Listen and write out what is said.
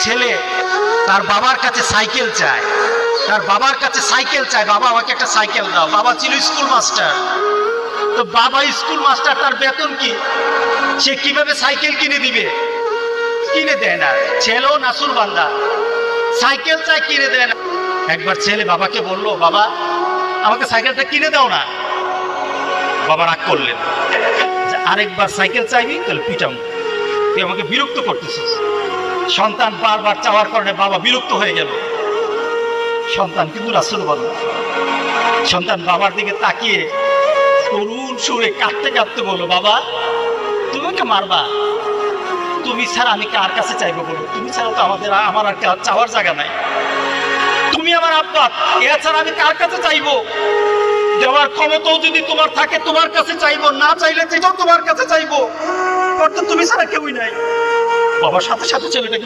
ছেলে তার বাবার কাছে সাইকেল চায়, তার বাবার কাছে সাইকেল চায়, বাবা আমাকে একটা সাইকেল দাও। বাবা ছিল স্কুল মাস্টার। তো বাবা স্কুল মাস্টার, তার বেতন কি, সে কিভাবে সাইকেল কিনে দিবে? কিনে দেয় না। ছেলেও নাসুর বান্দা, সাইকেল চায়, কিনে দেয় না। একবার ছেলে বাবাকে বলল, বাবা আমাকে সাইকেলটা কিনে দাও না। বাবা রাগ করলেন, আরেকবার সাইকেল চাইবি তাহলে পিটাম, তুই আমাকে বিরক্ত করতেছিস। সন্তান বারবার চাওয়ার কারণে বাবা বিরক্ত হয়ে গেল। সন্তান কিন্তু রাসূল বান্দা। সন্তান বাবার দিকে তাকিয়ে করুণ সুরে কাঁদতে কাঁদতে বলল, বাবা তুমি আমাকে মারবা, তুমি ছাড়া আমি কার কাছে চাইবো বলো? তুমি ছাড়া তো আমার আর চাওয়ার জায়গা নাই। তুমি আমার আব্বা, এছাড়া আমি কার কাছে চাইবো? দেওয়ার ক্ষমতাও যদি তোমার থাকে তোমার কাছে চাইবো, না চাইলে যেটাও তোমার কাছে চাইবো, অর্থাৎ তুমি ছাড়া কেউই নাই। বাবার সাথে সাথে ছেলেটাকে